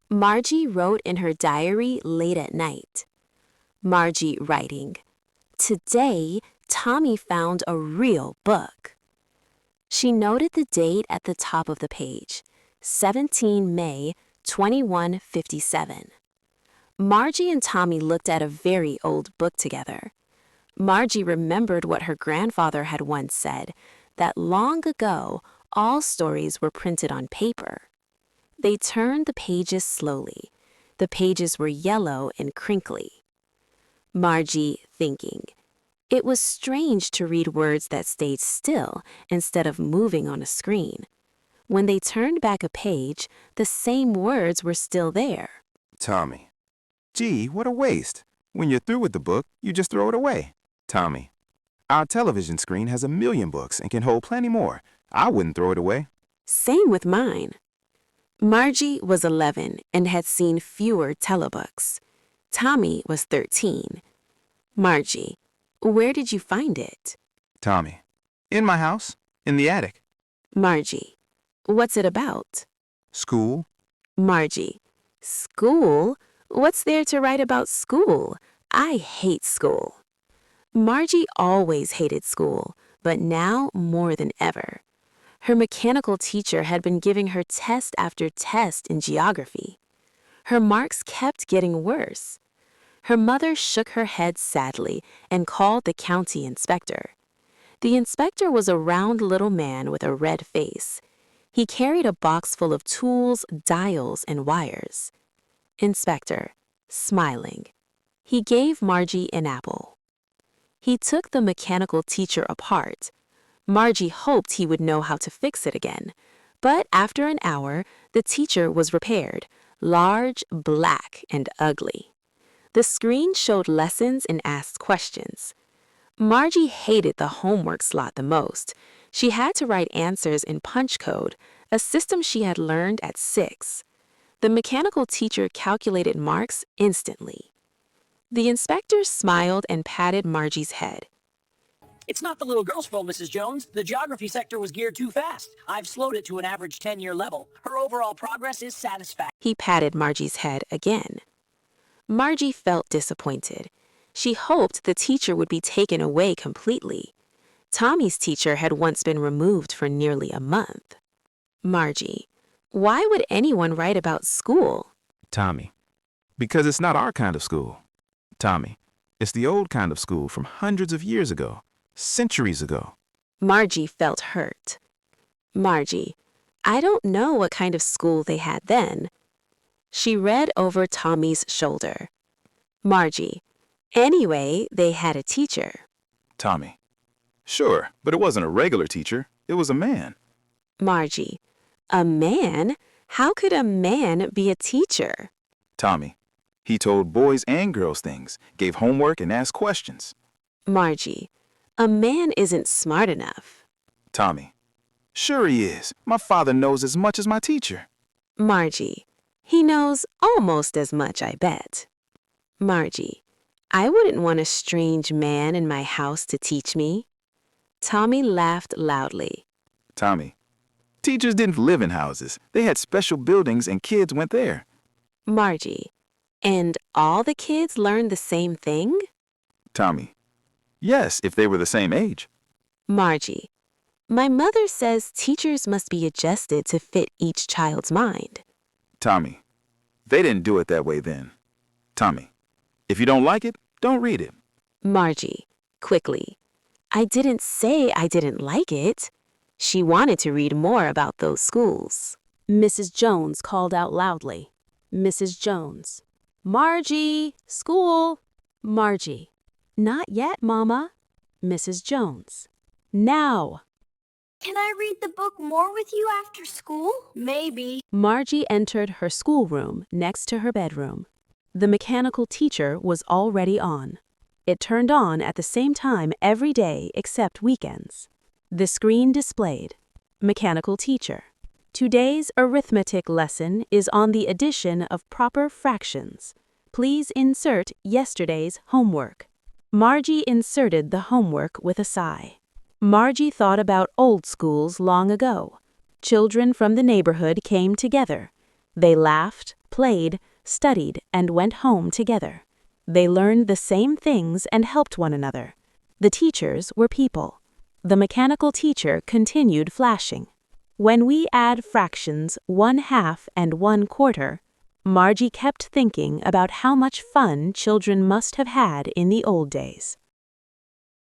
Margie wrote in her diary late at night. Margie writing, "Today, Tommy found a real book." She noted the date at the top of the page, 17 May 2157. Margie and Tommy looked at a very old book together. Margie remembered what her grandfather had once said, that long ago all stories were printed on paper. They turned the pages slowly. The pages were yellow and crinkly. Margie thinking, it was strange to read words that stayed still instead of moving on a screen. When they turned back a page, the same words were still there. Tommy. Gee, what a waste. When you're through with the book, you just throw it away. Tommy. Our television screen has 1,000,000 books and can hold plenty more. I wouldn't throw it away. Same with mine. Margie was 11 and had seen fewer telebooks. Tommy was 13. Margie, where did you find it? Tommy. In my house. In the attic. Margie, what's it about? School. Margie, school? What's there to write about school? I hate school. Margie always hated school, but now more than ever. Her mechanical teacher had been giving her test after test in geography. Her marks kept getting worse. Her mother shook her head sadly and called the county inspector. The inspector was a round little man with a red face. He carried a box full of tools, dials, and wires. Inspector, smiling. He gave Margie an apple. He took the mechanical teacher apart. Margie hoped he would know how to fix it again. But after an hour, the teacher was repaired, large, black, and ugly. The screen showed lessons and asked questions. Margie hated the homework slot the most. She had to write answers in punch code, a system she had learned at 6. The mechanical teacher calculated marks instantly. The inspector smiled and patted Margie's head. It's not the little girl's fault, Mrs. Jones. The geography sector was geared too fast. I've slowed it to an average 10-year level. Her overall progress is satisfactory. He patted Margie's head again. Margie felt disappointed. She hoped the teacher would be taken away completely. Tommy's teacher had once been removed for nearly a month. Margie, why would anyone write about school? Tommy. Because it's not our kind of school. Tommy. It's the old kind of school from hundreds of years ago. Centuries ago. Margie felt hurt. Margie, I don't know what kind of school they had then. She read over Tommy's shoulder. Margie, anyway, they had a teacher. Tommy. Sure, but it wasn't a regular teacher. It was a man. Margie, a man? How could a man be a teacher? Tommy. He told boys and girls things, gave homework, and asked questions. Margie, a man isn't smart enough. Tommy. Sure he is. My father knows as much as my teacher. Margie, he knows almost as much, I bet. Margie, I wouldn't want a strange man in my house to teach me. Tommy laughed loudly. Tommy. Teachers didn't live in houses. They had special buildings and kids went there. Margie, and all the kids learned the same thing? Tommy. Yes, if they were the same age. Margie, my mother says teachers must be adjusted to fit each child's mind. Tommy. They didn't do it that way then. Tommy. If you don't like it, don't read it. Margie, quickly. I didn't say I didn't like it. She wanted to read more about those schools. Mrs. Jones called out loudly. Mrs. Jones. Margie, school. Margie. Not yet, Mama. Mrs. Jones. Now. Can I read the book more with you after school? Maybe. Margie entered her schoolroom next to her bedroom. The mechanical teacher was already on. It turned on at the same time every day except weekends. The screen displayed, Mechanical teacher. Today's arithmetic lesson is on the addition of proper fractions. Please insert yesterday's homework. Margie inserted the homework with a sigh. Margie thought about old schools long ago. Children from the neighborhood came together. They laughed, played, studied, and went home together. They learned the same things and helped one another. The teachers were people. The mechanical teacher continued flashing. When we add fractions 1/2 and 1/4, Margie kept thinking about how much fun children must have had in the old days.